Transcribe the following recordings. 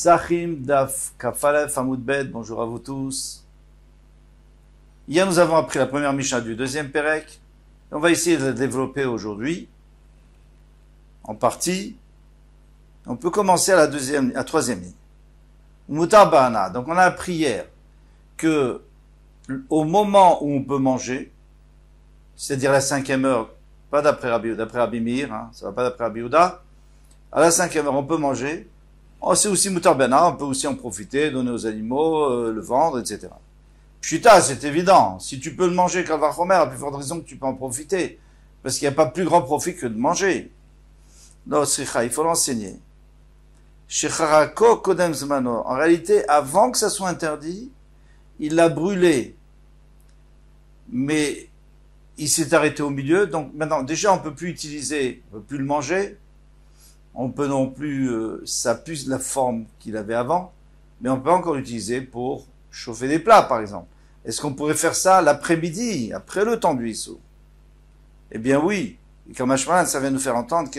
Psachim Daf Kafalef Hamoud Bet, bonjour à vous tous. Hier nous avons appris la première Mishnah du deuxième Pérec. On va essayer de la développer aujourd'hui, en partie. On peut commencer à la troisième ligne. Mutar Ba'ana. Donc on a appris hier que au moment où on peut manger, c'est-à-dire la 5e heure, pas d'après Rabbi Meir, ça va pas d'après Rabbi Yehuda, à la 5e heure on peut manger. C'est aussi Mutar Ba'ana, on peut aussi en profiter, donner aux animaux, le vendre, etc. Pshita, c'est évident. Si tu peux le manger, Kalvar Chomer, à plus forte raison que tu peux en profiter. Parce qu'il n'y a pas plus grand profit que de manger. Non, Sricha, il faut l'enseigner. Shecharako Kodem Zmano. En réalité, avant que ça soit interdit, il l'a brûlé. Mais il s'est arrêté au milieu. Donc maintenant, déjà, on peut plus utiliser, on peut plus le manger. On peut non plus, ça pue la forme qu'il avait avant. Mais on peut encore l'utiliser pour chauffer des plats, par exemple. Est-ce qu'on pourrait faire ça l'après-midi, après le temps du Issou? Eh bien oui. Et comme Hashman, ça vient nous faire entendre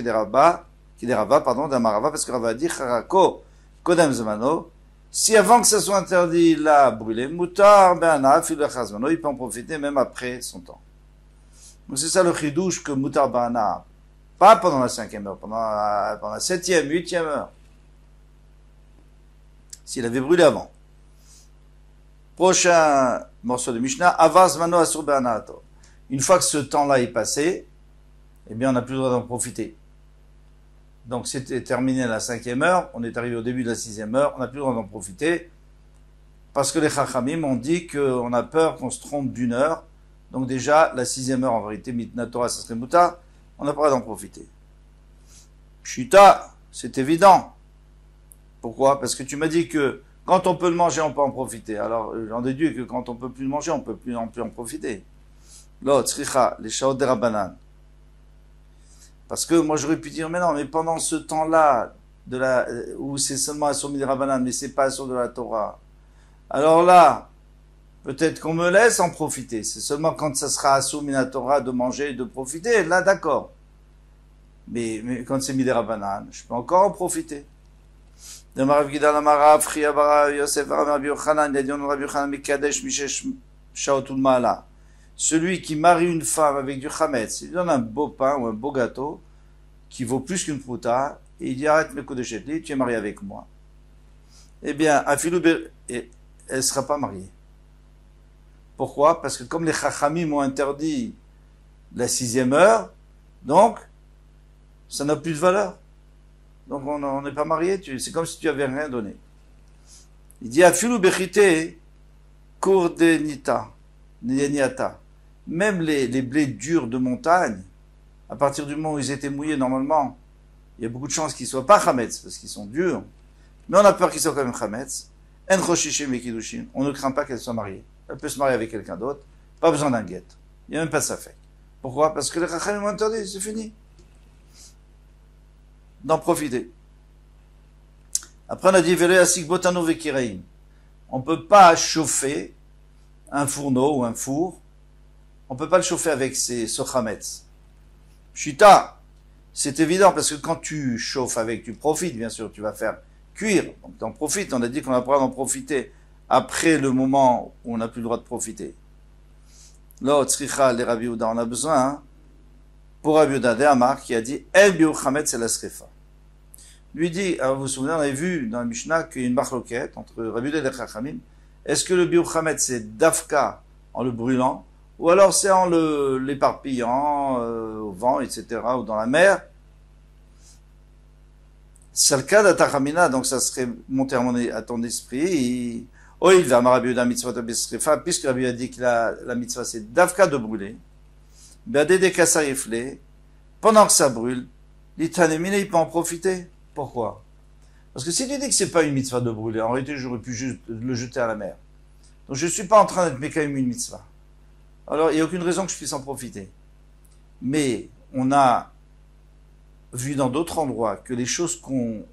d'Amarava, parce que Rava dit, Charako, Kodem Zemano, si avant que ça soit interdit, il a brûlé, Mutar, Be'ana, Fil Chazmano, il peut en profiter même après son temps. Donc c'est ça le chidouche que Mutar Be'ana, pas pendant la 5e heure, pendant la 7e, 8e heure. S'il avait brûlé avant. Prochain morceau de Mishnah, Avaz Mano Asur Be'anato. Une fois que ce temps-là est passé, eh bien, on n'a plus le droit d'en profiter. Donc, c'était terminé à la 5e heure, on est arrivé au début de la 6e heure, on n'a plus le droit d'en profiter, parce que les Chachamim ont dit qu'on a peur qu'on se trompe d'une heure. Donc déjà, la 6e heure, en vérité, Mitna Torah, ça serait Muta, on n'a pas le droit d'en profiter. Pshita, c'est évident. Pourquoi? Parce que tu m'as dit que quand on peut le manger, on peut en profiter. Alors, j'en déduis que quand on peut plus le manger, on peut plus en profiter. L'autre, tzricha, les shaot de Rabbanan. Parce que moi, j'aurais pu dire, mais non, mais pendant ce temps-là, où c'est seulement assourmi de Rabbanan, mais c'est pas assour de la Torah. Alors là, peut-être qu'on me laisse en profiter. C'est seulement quand ça sera assourmi de la Torah de manger et de profiter. Là, d'accord. Mais quand c'est mis des Rabbanan, je peux encore en profiter. De Marav Gidal Amarav, Chia Bara, Yosef Bara, Rabbi Yochanan, il a dit on Rabbi Yochanan, Mikadesh, Mishesh, Shaotul Ma'ala. Celui qui marie une femme avec du chametz, il donne un beau pain ou un beau gâteau, qui vaut plus qu'une prouta, et il dit arrête mes kodeshetli, tu es marié avec moi. Eh bien, Afilou, elle sera pas mariée. Pourquoi? Parce que comme les chachamim ont interdit la 6e heure, donc, ça n'a plus de valeur. Donc on n'est pas marié, c'est comme si tu avais rien donné. Il dit Afilou bechite cour de niata. Même les blés durs de montagne, à partir du moment où ils étaient mouillés normalement, il y a beaucoup de chances qu'ils soient pas chametz parce qu'ils sont durs. Mais on a peur qu'ils soient quand même chametz. En choshishem et kiddushin. On ne craint pas qu'elle soit mariée. Elle peut se marier avec quelqu'un d'autre. Pas besoin d'un guet. Il n'y a même pas de safek. Pourquoi? Parce que les chachamim ont interdit, c'est fini. D'en profiter. Après, on a dit, on peut pas chauffer un fourneau ou un four. On peut pas le chauffer avec ce chametz. Shita, c'est évident parce que quand tu chauffes avec, tu profites, bien sûr, tu vas faire cuire. Donc, t'en profites. On a dit qu'on a le droit d'en profiter après le moment où on n'a plus le droit de profiter. L'autre, tzricha, les Rabbi Yehuda, on a besoin, pour Rabbi Yehuda de Amar, qui a dit, El biur chametz el asrefa. Lui dit, alors vous vous souvenez, on avait vu dans le Mishnah qu'il y a une marloquette entre Rabbi Yehuda et les Chachamim. Est-ce que le biur chametz c'est dafka en le brûlant, ou alors c'est en l'éparpillant au vent, etc., ou dans la mer? C'est le cas d'Atachamina, donc ça serait monté à ton esprit. Oh, il va Rabbi Yehuda mitzvot abisrefa, puisque Rabbi Yehuda dit que la mitzvah c'est dafka de brûler. Beadede kasarifle, pendant que ça brûle, l'itanemine il peut en profiter. Pourquoi? Parce que si tu dis que c'est pas une mitzvah de brûler, en réalité j'aurais pu juste le jeter à la mer. Donc je suis pas en train d'être mécaïm une mitzvah. Alors il n'y a aucune raison que je puisse en profiter. Mais on a vu dans d'autres endroits que les choses qu'on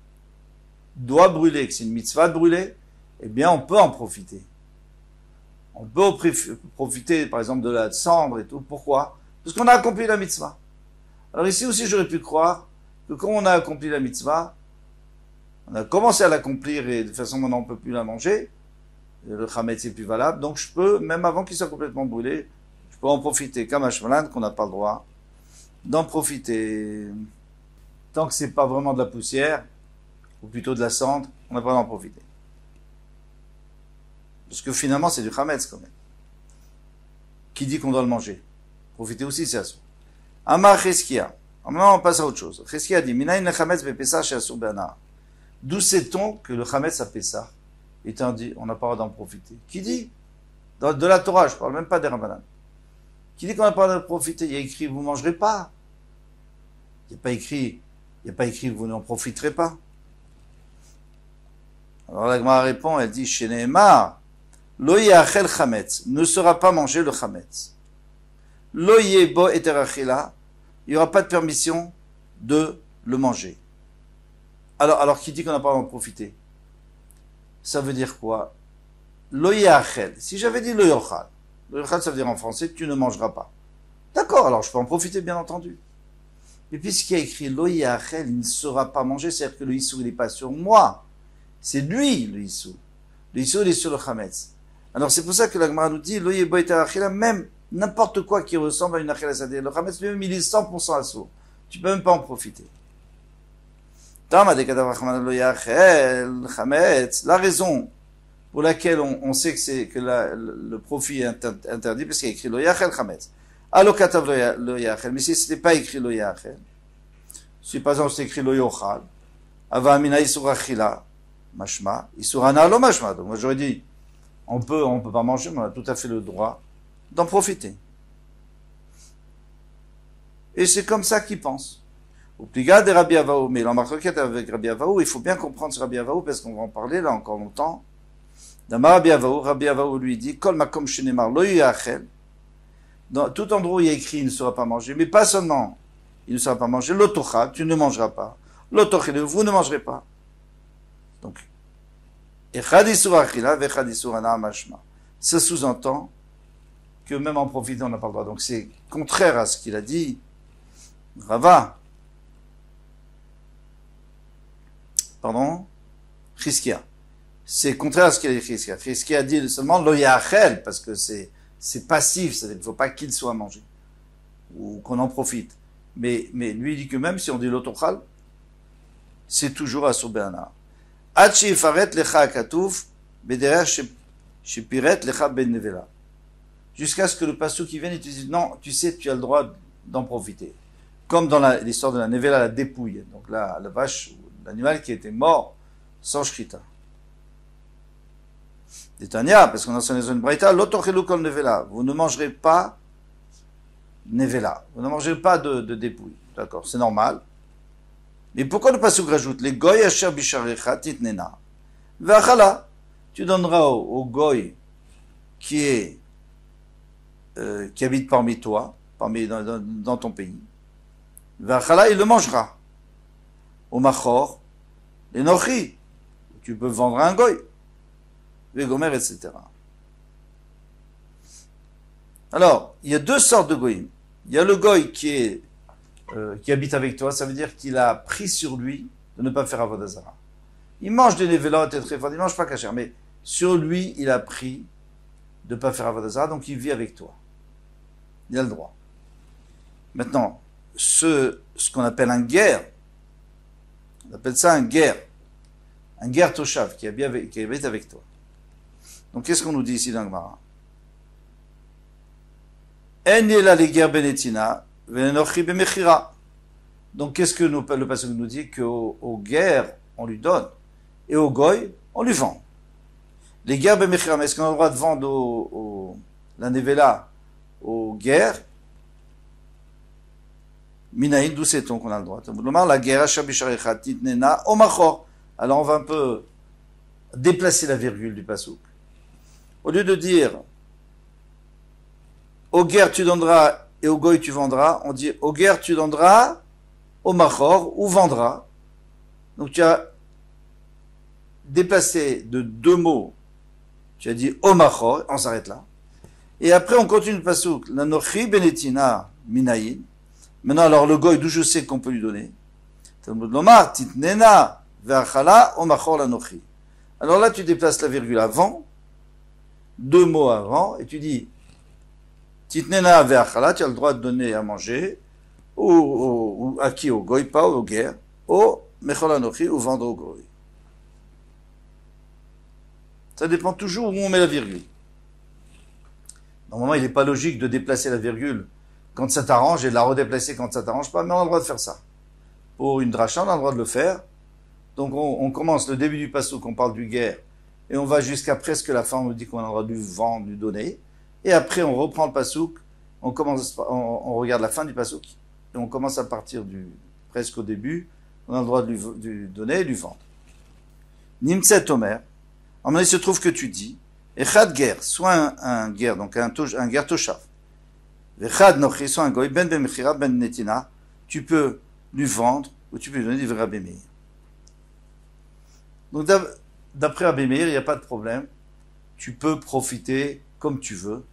doit brûler, que c'est une mitzvah de brûler, eh bien on peut en profiter. On peut profiter par exemple de la cendre et tout. Pourquoi? Parce qu'on a accompli la mitzvah. Alors ici aussi j'aurais pu croire que quand on a accompli la mitzvah, On a commencé à l'accomplir et de toute façon maintenant on ne peut plus la manger. Le chametz est plus valable. Donc je peux, même avant qu'il soit complètement brûlé, je peux en profiter. Comme Hashmalan, qu'on n'a pas le droit d'en profiter. Tant que c'est pas vraiment de la poussière, ou plutôt de la cendre, on n'a pas d'en profiter. Parce que finalement c'est du chametz quand même. Qui dit qu'on doit le manger? Profiter aussi, c'est assour. Amar Cheskia. Maintenant on passe à autre chose. Cheskia dit, Minayin le chametz bepesach chez assour be'ana. D'où sait-on que le chametz à Pessah est interdit, on n'a pas le droit d'en profiter? Qui dit? De la Torah, je parle même pas des Rabbanan. Qui dit qu'on n'a pas le droit d'en profiter? Il y a écrit, vous mangerez pas. Il n'y a pas écrit, vous n'en profiterez pas. Alors la Gemara répond, elle dit, chez Nehemar, lo yachel chametz, ne sera pas mangé le chametz. Lo yebo eterachila, il n'y aura pas de permission de le manger. Alors qui dit qu'on n'a pas d'en profiter? Ça veut dire quoi? Lo yachel. Si j'avais dit lo yochal, ça veut dire en français, tu ne mangeras pas. D'accord, alors je peux en profiter, bien entendu. Mais puisqu'il y a écrit lo yachel, il ne sera pas mangé, c'est-à-dire que le issou, il n'est pas sur moi. C'est lui, le issou. Le issou, il est sur le chametz. Alors c'est pour ça que la Gemara nous dit, lo yebo eterachila, même n'importe quoi qui ressemble à une achila, c'est-à-dire le chametz lui-même, il est 100% assourd. Tu peux même pas en profiter. La raison pour laquelle on sait que le profit est interdit, parce qu'il y a écrit lo yachel chametz. Alors katav lo yachel, mais si ce n'est pas écrit lo yachel, si par exemple c'est écrit lo yochal, ava amina isur achila, mashma, isur ana lo mashma. Donc moi j'aurais dit, on peut pas manger, mais on a tout à fait le droit d'en profiter. Et c'est comme ça qu'ils pensent. Au pliga de Rabbi Avaou, mais la marquette avec Rabbi Avaou, il faut bien comprendre ce Rabbi Avaou, parce qu'on va en parler là encore longtemps. Dans Rabbi Avaou lui dit, Kol makom shenemar lo yachel, dans tout endroit où il y a écrit, il ne sera pas mangé, mais pas seulement, il ne sera pas mangé, l'otocha, tu ne mangeras pas, l'otochel, vous ne mangerez pas. Donc, echad isur achila, vechad isur ana mashma. Ça sous-entend que même en profitant, on n'a pas le droit. Donc c'est contraire à ce qu'il a dit Rava. Pardon, Chizkia. C'est contraire à ce qu'il a dit Chizkia. Chizkia a dit seulement lo yachel, parce que c'est passif, c'est-à-dire qu'il ne faut pas qu'il soit mangé, ou qu'on en profite. Mais lui il dit que même si on dit l'otochal, c'est toujours asur be'ana. Ad she'ifaret lecha katuf, bederech shepiret lecha ben nevela. Jusqu'à ce que le pasteur qui vienne et te dise non, tu sais, tu as le droit d'en profiter. Comme dans l'histoire de la nevela, la dépouille. Donc là, la vache, l'animal qui était mort sans shrita. Détania, parce qu'on enseigne une braïta, l'otochelu kol nevela. Vous ne mangerez pas nevela. Vous ne mangerez pas de dépouille. D'accord, c'est normal. Mais pourquoi le pasuk rajoute les goy asher bisharecha titnena v'achala. Tu donneras au goy qui habite parmi toi, dans ton pays. V'achala, il le mangera. Au machor, les nochi, tu peux vendre à un goy, vegomer, etc. Alors, il y a deux sortes de goyim. Il y a le goy qui habite avec toi, ça veut dire qu'il a pris sur lui de ne pas faire avodah zara. Il mange des nevelotes et très fort, il mange pas kasher, mais sur lui, il a pris de ne pas faire avodah zara, donc il vit avec toi. Il a le droit. Maintenant, ce qu'on appelle un guerre, on appelle ça un guerre toshav, qui habite avec toi. Donc qu'est-ce qu'on nous dit ici dans le Gemara? En yela les guerres benetina, venochi bemechira. Donc qu'est-ce que le passage nous dit? Qu'au guerre, on lui donne, et au goy, on lui vend. Les guerres bemechira, mais est-ce qu'on a le droit de vendre la nevela aux guerres? Minaïn, d'où sait-on qu'on a le droit? La guerre, alors on va un peu déplacer la virgule du pasouk. Au lieu de dire aux guerres tu donneras et au goy tu vendras, on dit aux guerres tu donneras, au machor ou vendras. Donc tu as déplacé de deux mots. Tu as dit au machor, on s'arrête là. Et après on continue le pasouk. La nochi benetina minaïn. Maintenant, alors, le goy, d'où je sais qu'on peut lui donner? Talmud lomar, titnena, ve'achala o machor lanochi. Alors là, tu déplaces la virgule avant, deux mots avant, et tu dis titnena ve'achala, tu as le droit de donner à manger, ou à qui, au goy, pas au guerre, au mechol lanochi, ou vendre au goy. Ça dépend toujours où on met la virgule. Normalement, il n'est pas logique de déplacer la virgule quand ça t'arrange et de la redéplacer quand ça t'arrange pas, mais on a le droit de faire ça. Pour une dracha, on a le droit de le faire. Donc on commence le début du passouk, on parle du guerre, et on va jusqu'à presque la fin, on nous dit qu'on a le droit de vendre, du donner. Et après, on reprend le passouk, on regarde la fin du passouk, et on commence à partir presque au début, on a le droit de lui donner et de lui vendre. Nimtset Omer, en moment, il se trouve que tu dis, Echad guerre, soit un guerre, donc un guerre toshav, Echad nochi, soit un goy, ben bemechira, ben netina, tu peux lui vendre, ou tu peux lui donner des Rabbi Meir. Donc, d'après Rabbi Meir, il n'y a pas de problème. Tu peux profiter comme tu veux.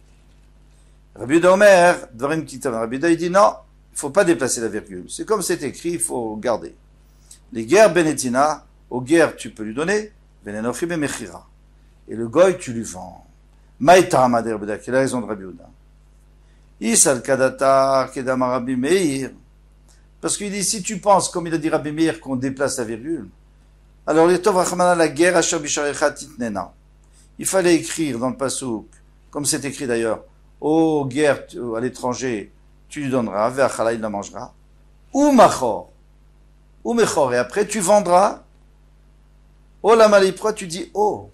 Rabbi Yehuda Omer, Dvarim Kitav, Rabbi Yehuda, il dit non, il ne faut pas déplacer la virgule. C'est comme c'est écrit, il faut garder. Les guerres benetina, aux guerres, tu peux lui donner, benenochi bemechira. Et le goy, tu lui vends. Maïta Amader Rabbi Yehuda, quelle est la raison de Rabbi Yehuda? Isal Kadatar, Kedama Rabbi Meir. Parce qu'il dit, si tu penses, comme il a dit Rabbi Meir, qu'on déplace la virgule, alors, la guerre, il fallait écrire dans le pasouk, comme c'est écrit d'ailleurs, ô guerre à l'étranger, tu lui donneras, ve'achala, il la mangera, ou machor, ou mechor, et après tu vendras, oh la malie, pourquoi tu dis oh?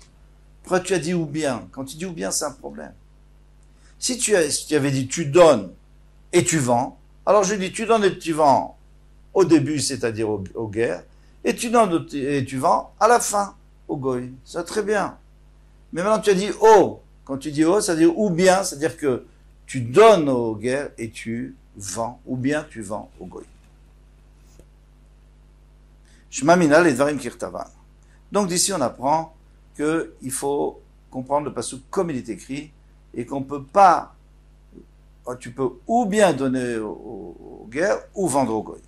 Pourquoi tu as dit ou bien? Quand tu dis ou bien, c'est un problème. Si tu avais dit tu donnes et tu vends, alors je dis tu donnes et tu vends au début, c'est-à-dire aux guerres, et tu donnes et tu vends à la fin au goy. Ça très bien. Mais maintenant tu as dit oh. Quand tu dis oh, ça veut dire ou bien, c'est-à-dire que tu donnes aux guerres et tu vends, ou bien tu vends au goy. Shema mina les dvarim kirtavan. Donc d'ici on apprend qu'il faut comprendre le passouk comme il est écrit et qu'on peut pas, tu peux ou bien donner aux guerres ou vendre au goy.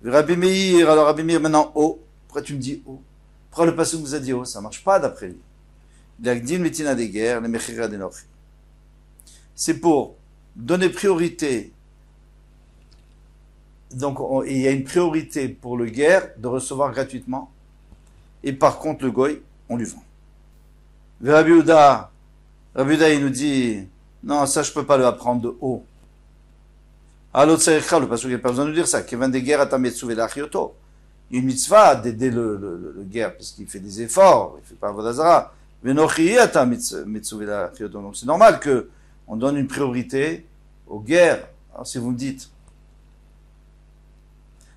Rabbi Meir, alors Rabbi Meir maintenant oh, pourquoi tu me dis oh? Pourquoi le passouk nous a dit oh? Ça marche pas d'après lui. L'agdin metina des guerres, les mechira des nochi. C'est pour donner priorité. Donc il y a une priorité pour le guerre de recevoir gratuitement, et par contre le goy, on lui vend. Rabbi Yehuda, il nous dit non, ça je peux pas le apprendre de haut. Alors, le passouk n'a pas besoin de nous dire ça. Kevin des guerres à ta metsuve l'achioto. Il y a une mitzvah d'aider le guerre, parce qu'il fait des efforts, il fait pas vodazara. Venochi à ta metsuve l'achioto. Donc, c'est normal que on donne une priorité aux guerres. Alors, si vous me dites,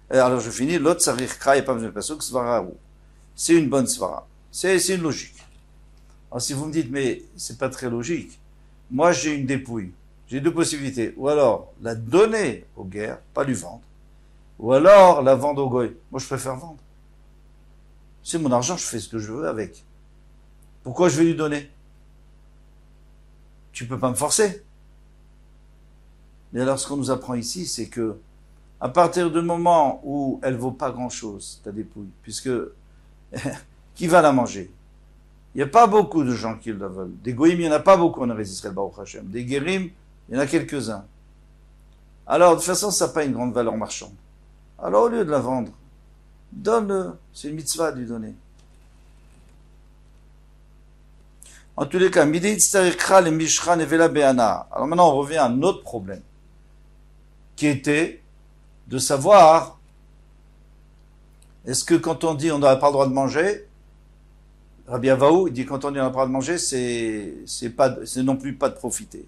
alors je finis, l'autre sarich kra, il n'y a pas besoin de passouk, svara ou. C'est une bonne svara. C'est une logique. Alors, si vous me dites, mais c'est pas très logique. Moi, j'ai une dépouille. J'ai deux possibilités. Ou alors la donner aux guerres, pas lui vendre. Ou alors la vendre au goy. Moi, je préfère vendre. C'est mon argent, je fais ce que je veux avec. Pourquoi je vais lui donner? Tu peux pas me forcer. Mais alors, ce qu'on nous apprend ici, c'est que à partir du moment où elle vaut pas grand-chose, ta dépouille, puisque qui va la manger? Il n'y a pas beaucoup de gens qui la veulent. Des goyim, il n'y en a pas beaucoup en Israël, Baruch Hashem. Des guérim, il y en a quelques-uns. Alors, de toute façon, ça n'a pas une grande valeur marchande. Alors, au lieu de la vendre, donne-le. C'est une mitzvah de lui donner. En tous les cas, alors maintenant, on revient à un autre problème, qui était de savoir, est-ce que quand on dit on n'a pas le droit de manger, Rabbi Avaou, il dit quand on dit on n'a pas le droit de manger, c'est non plus pas de profiter.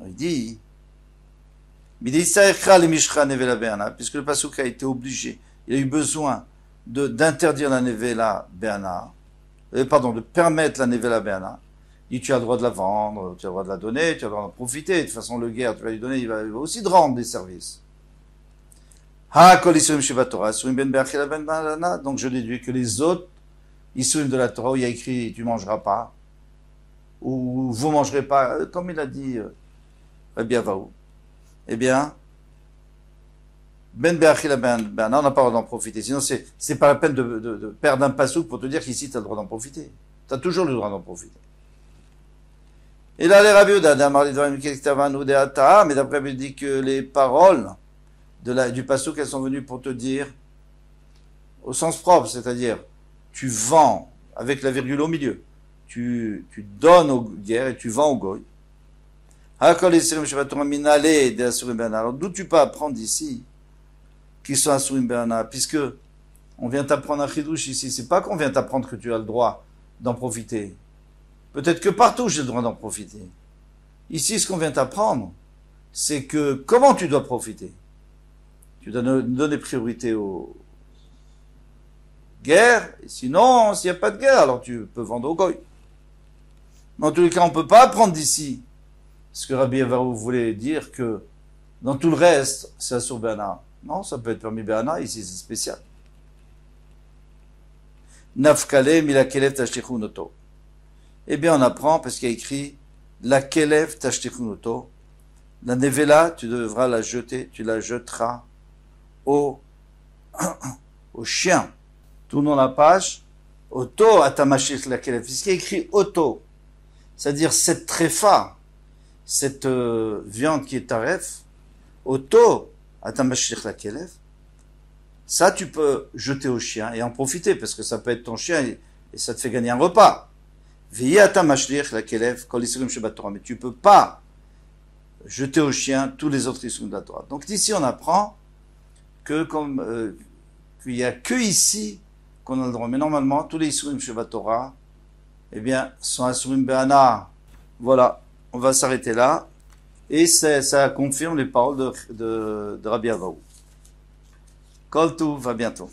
Il dit, puisque le passouk a été obligé, il a eu besoin d'interdire la nevela be'ana, de permettre la nevela be'ana. Il dit, tu as le droit de la vendre, tu as le droit de la donner, tu as le droit d'en profiter. De toute façon, le guerre, tu vas lui donner, il va aussi te rendre des services. Donc, je déduis que les autres, Isurim de la Torah, où il y a écrit, tu mangeras pas, ou vous mangerez pas, comme il a dit, Rabbi Avaou, eh bien, Ben Be'achila Ben, on n'a pas le droit d'en profiter. Sinon, c'est pas la peine de perdre un pasouk pour te dire qu'ici, tu as le droit d'en profiter. Tu as toujours le droit d'en profiter. Et là, les Rabbi Yehuda, mais d'après, il dit que les paroles du pasouk, elles sont venues pour te dire, au sens propre, c'est-à-dire, tu vends, avec la virgule au milieu, tu donnes aux guerres et tu vends aux goy. Alors, d'où tu peux apprendre ici qu'ils sont Asurim Be'ana, puisque on vient t'apprendre un chidouche ici, c'est pas qu'on vient t'apprendre que tu as le droit d'en profiter. Peut-être que partout j'ai le droit d'en profiter. Ici, ce qu'on vient t'apprendre, c'est que comment tu dois profiter. Tu dois donner priorité aux guerres, et sinon, s'il n'y a pas de guerre, alors tu peux vendre au goy. Mais en tous les cas, on ne peut pas apprendre d'ici ce que Rabbi Avarou voulait dire que dans tout le reste, c'est Asur Be'ana. Non, ça peut être permis Be'ana, ici c'est spécial. Nafkale mila kelev tashtichunoto. Eh bien, on apprend parce qu'il y a écrit la kelev tashtichunoto. La nevela, tu devras la jeter, tu la jetteras au chien. Tournons la page. Oto atamashich la kelev. Puisqu'il y a écrit oto, c'est-à-dire cette tréfa, cette viande qui est taref, oto atamashich la kelev. Ça, tu peux jeter au chien et en profiter, parce que ça peut être ton chien et ça te fait gagner un repas. Mais tu peux pas jeter au chien tous les autres issues de la Torah. Donc ici, on apprend que qu'il y a que ici qu'on a le droit. Mais normalement, tous les issues de Torah, eh bien, sont asurim be'ana. Voilà, on va s'arrêter là. Et ça confirme les paroles de Rabbi Avarou. Kol Tuv, à bientôt.